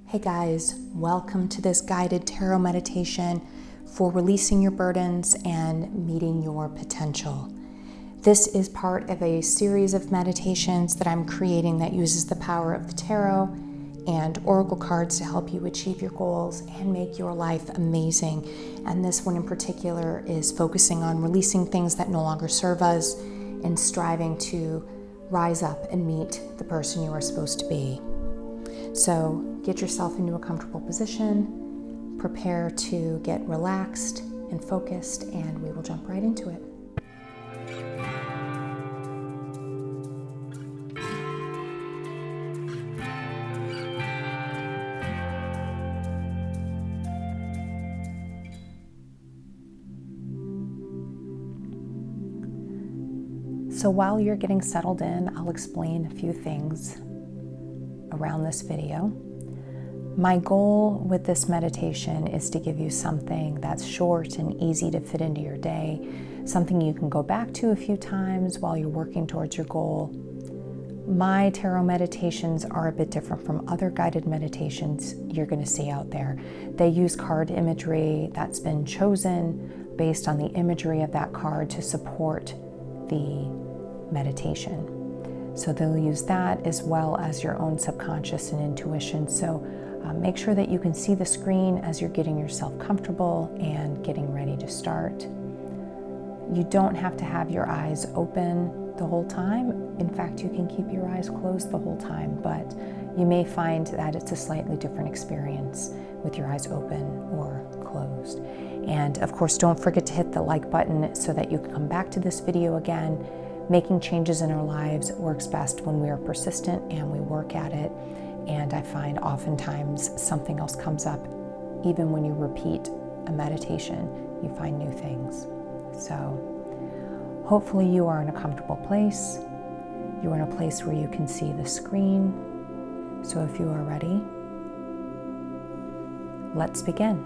Hey guys, welcome to this guided tarot meditation for releasing your burdens and meeting your potential. This is part of a series of meditations that I'm creating that uses the power of the tarot and oracle cards to help you achieve your goals and make your life amazing. And this one in particular is focusing on releasing things that no longer serve us and striving to rise up and meet the person you are supposed to be. So get yourself into a comfortable position, prepare to get relaxed and focused, and we will jump right into it. So while you're getting settled in, I'll explain a few things around this video. My goal with this meditation is to give you something that's short and easy to fit into your day, something you can go back to a few times while you're working towards your goal. My tarot meditations are a bit different from other guided meditations you're going to see out there. They use card imagery that's been chosen based on the imagery of that card to support the meditation. So they'll use that as well as your own subconscious and intuition. So make sure that you can see the screen as you're getting yourself comfortable and getting ready to start. You don't have to have your eyes open the whole time. In fact, you can keep your eyes closed the whole time, but you may find that it's a slightly different experience with your eyes open or closed. And of course, don't forget to hit the like button so that you can come back to this video again. Making changes in our lives works best when we are persistent and we work at it. And I find oftentimes something else comes up. Even when you repeat a meditation, you find new things. So hopefully you are in a comfortable place. You're in a place where you can see the screen. So if you are ready, let's begin.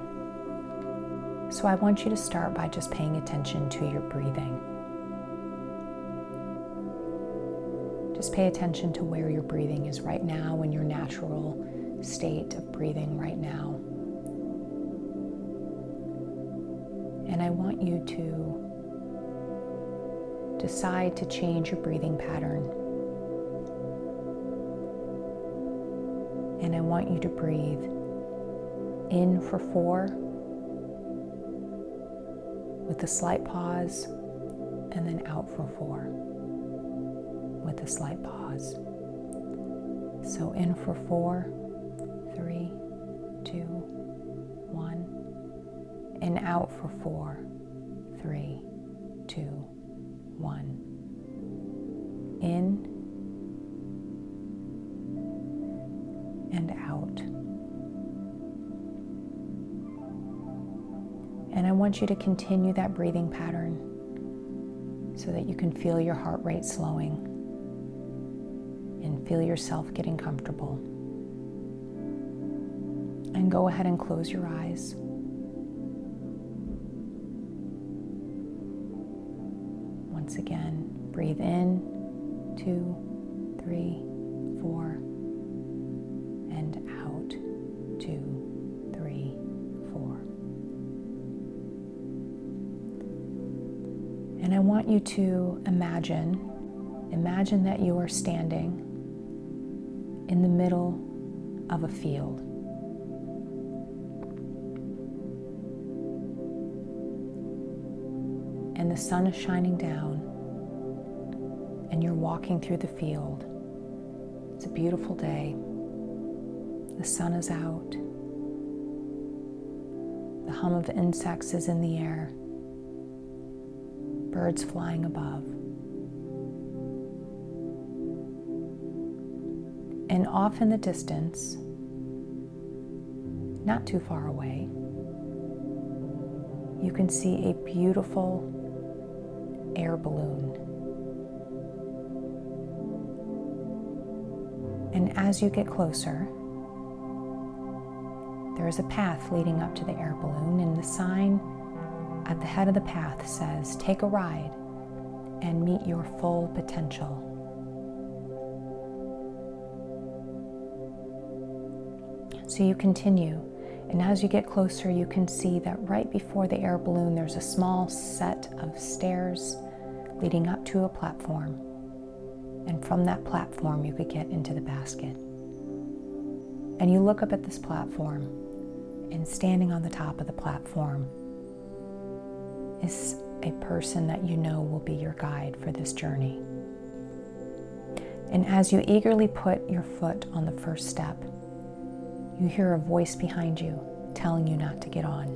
So I want you to start by just paying attention to your breathing. Just pay attention to where your breathing is right now in your natural state of breathing right now. And I want you to decide to change your breathing pattern. And I want you to breathe in for 4 with a slight pause, and then out for 4. With a slight pause. So in for 4, 3, 2, 1, and out for 4, 3, 2, 1. In and out. And I want you to continue that breathing pattern so that you can feel your heart rate slowing. And feel yourself getting comfortable. And go ahead and close your eyes. Once again, breathe in, 2, 3, 4, and out, 2, 3, 4. And I want you to imagine that you are standing in the middle of a field. And the sun is shining down, and you're walking through the field. It's a beautiful day. The sun is out. The hum of insects is in the air. Birds flying above. And off in the distance, not too far away, you can see a beautiful air balloon. And as you get closer, there is a path leading up to the air balloon, and the sign at the head of the path says, "Take a ride and meet your full potential." So you continue, and as you get closer, you can see that right before the air balloon, there's a small set of stairs leading up to a platform. And from that platform, you could get into the basket. And you look up at this platform, and standing on the top of the platform is a person that you know will be your guide for this journey. And as you eagerly put your foot on the first step, you hear a voice behind you telling you not to get on.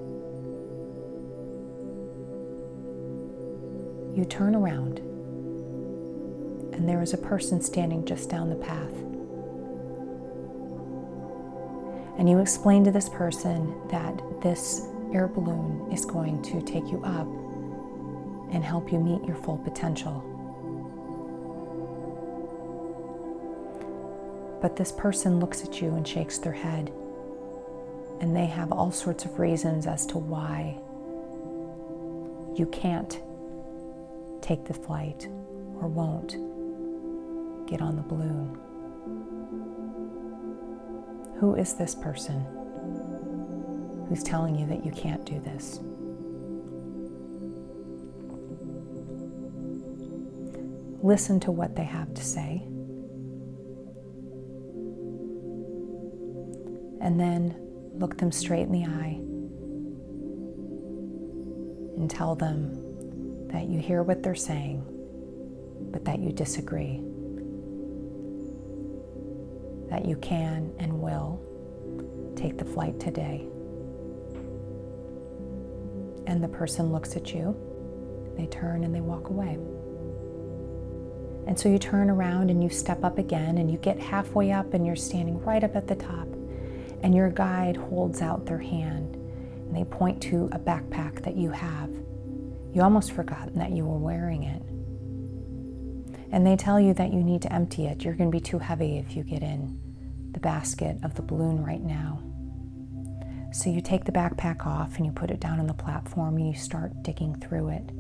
You turn around, and there is a person standing just down the path. And you explain to this person that this air balloon is going to take you up and help you meet your full potential. But this person looks at you and shakes their head, and they have all sorts of reasons as to why you can't take the flight or won't get on the balloon. Who is this person who's telling you that you can't do this? Listen to what they have to say, and then look them straight in the eye and tell them that you hear what they're saying, but that you disagree. That you can and will take the flight today. And the person looks at you, they turn and they walk away. And so you turn around and you step up again, and you get halfway up and you're standing right up at the top, and your guide holds out their hand and they point to a backpack that you have. You almost forgotten that you were wearing it. And they tell you that you need to empty it. You're going to be too heavy if you get in the basket of the balloon right now. So you take the backpack off and you put it down on the platform and you start digging through it.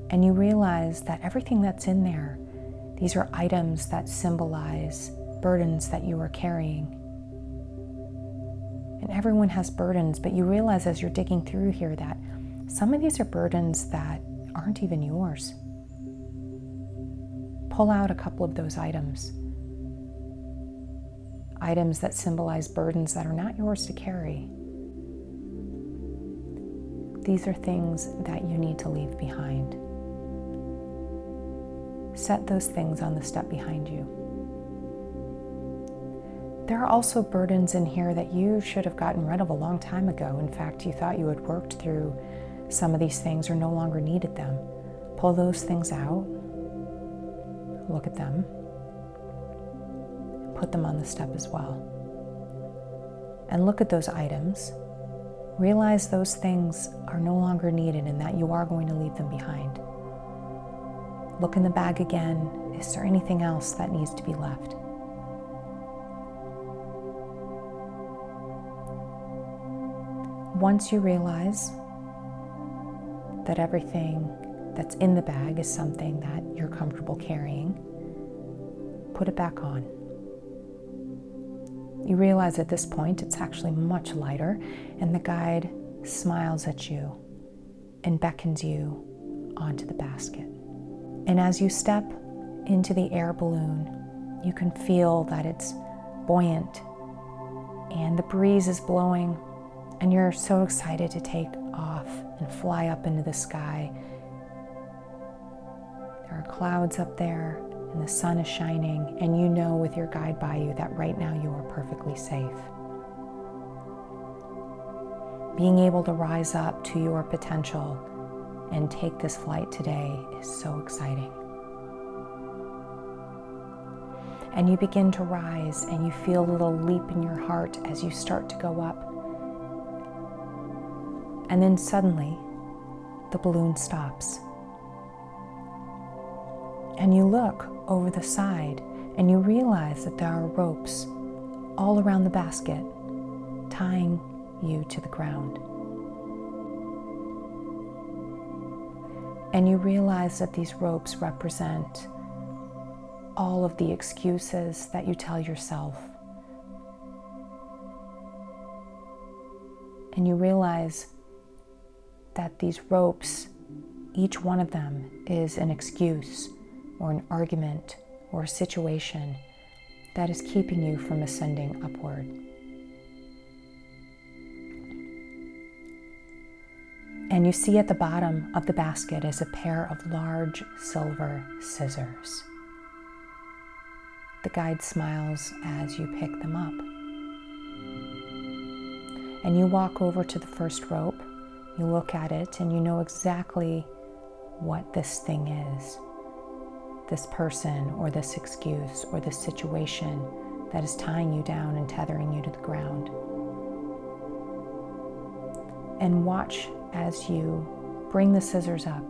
And you realize that everything that's in there, these are items that symbolize burdens that you are carrying. And everyone has burdens, but you realize as you're digging through here that some of these are burdens that aren't even yours. Pull out a couple of those items. Items that symbolize burdens that are not yours to carry. These are things that you need to leave behind. Set those things on the step behind you. There are also burdens in here that you should have gotten rid of a long time ago. In fact, you thought you had worked through some of these things or no longer needed them. Pull those things out, look at them, put them on the step as well. And look at those items. Realize those things are no longer needed and that you are going to leave them behind. Look in the bag again. Is there anything else that needs to be left? Once you realize that everything that's in the bag is something that you're comfortable carrying, put it back on. You realize at this point it's actually much lighter, and the guide smiles at you and beckons you onto the basket. And as you step into the air balloon, you can feel that it's buoyant and the breeze is blowing, and you're so excited to take off and fly up into the sky. There are clouds up there and the sun is shining, and you know with your guide by you that right now you are perfectly safe. Being able to rise up to your potential and take this flight today is so exciting. And you begin to rise and you feel a little leap in your heart as you start to go up. And then suddenly, the balloon stops. And you look over the side and you realize that there are ropes all around the basket tying you to the ground. And you realize that these ropes represent all of the excuses that you tell yourself And you realize that these ropes, each one of them is an excuse or an argument or a situation that is keeping you from ascending upward. And you see at the bottom of the basket is a pair of large silver scissors. The guide smiles as you pick them up. And you walk over to the first rope, you look at it, and you know exactly what this thing is. This person or this excuse or this situation that is tying you down and tethering you to the ground. And watch as you bring the scissors up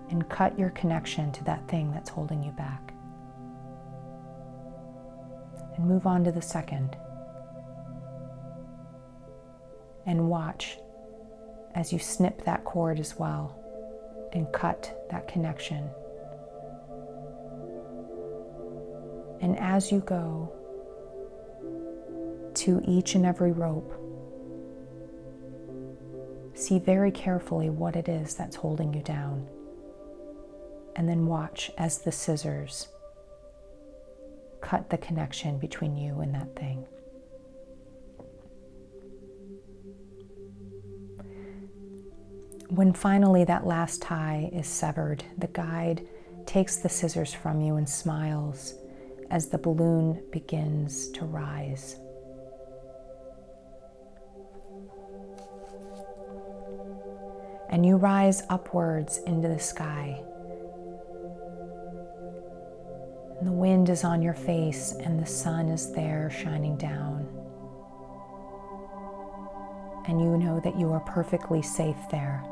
and cut your connection to that thing that's holding you back. And move on to the second. And watch as you snip that cord as well and cut that connection. And as you go to each and every rope, see very carefully what it is that's holding you down. And then watch as the scissors cut the connection between you and that thing. When finally that last tie is severed, the guide takes the scissors from you and smiles as the balloon begins to rise. And you rise upwards into the sky. And the wind is on your face and the sun is there shining down. And you know that you are perfectly safe there.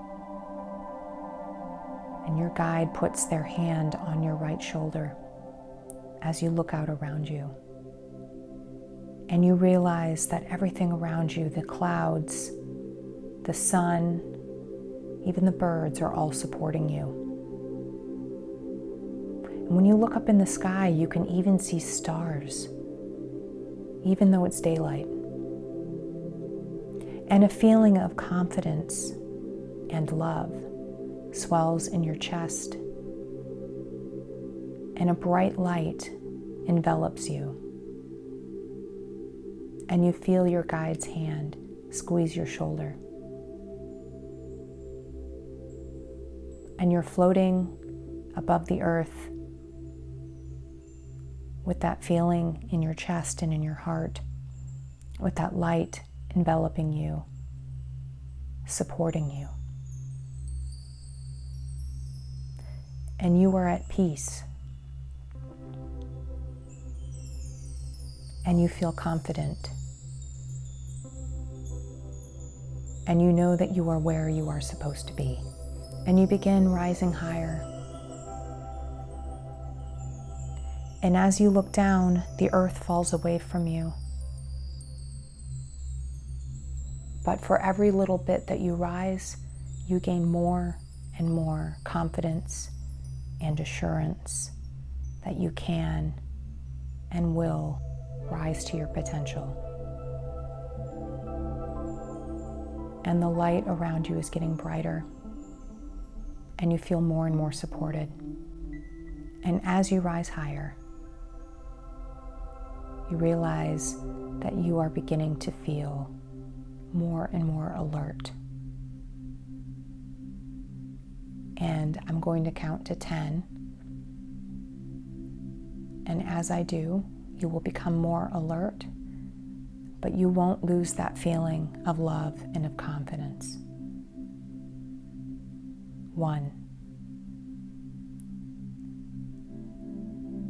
And your guide puts their hand on your right shoulder as you look out around you. And you realize that everything around you, the clouds, the sun, even the birds, are all supporting you. And when you look up in the sky, you can even see stars, even though it's daylight. And a feeling of confidence and love swells in your chest, and a bright light envelops you. And you feel your guide's hand squeeze your shoulder. And you're floating above the earth with that feeling in your chest and in your heart, with that light enveloping you, supporting you. And you are at peace. And you feel confident. And you know that you are where you are supposed to be. And you begin rising higher. And as you look down, the earth falls away from you. But for every little bit that you rise, you gain more and more confidence and assurance that you can and will rise to your potential. And the light around you is getting brighter, and you feel more and more supported. And as you rise higher, you realize that you are beginning to feel more and more alert. And I'm going to count to 10. And as I do, you will become more alert, but you won't lose that feeling of love and of confidence. 1,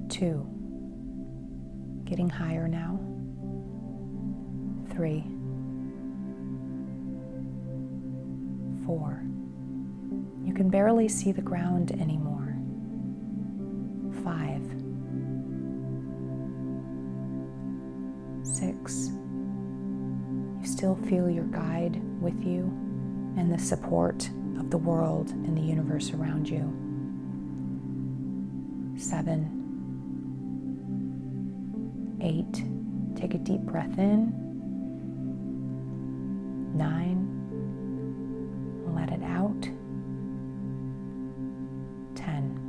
2, getting higher now. 3, 4. You can barely see the ground anymore. 5, 6. You still feel your guide with you and the support of the world and the universe around you. 7, 8. Take a deep breath in. 9, let it out, 10.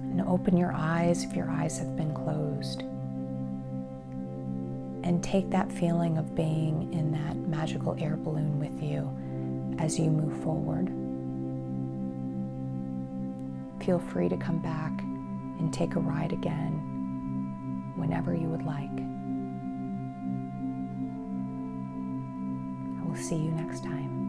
And open your eyes if your eyes have been closed. And take that feeling of being in that magical air balloon with you as you move forward. Feel free to come back and take a ride again whenever you would like. I will see you next time.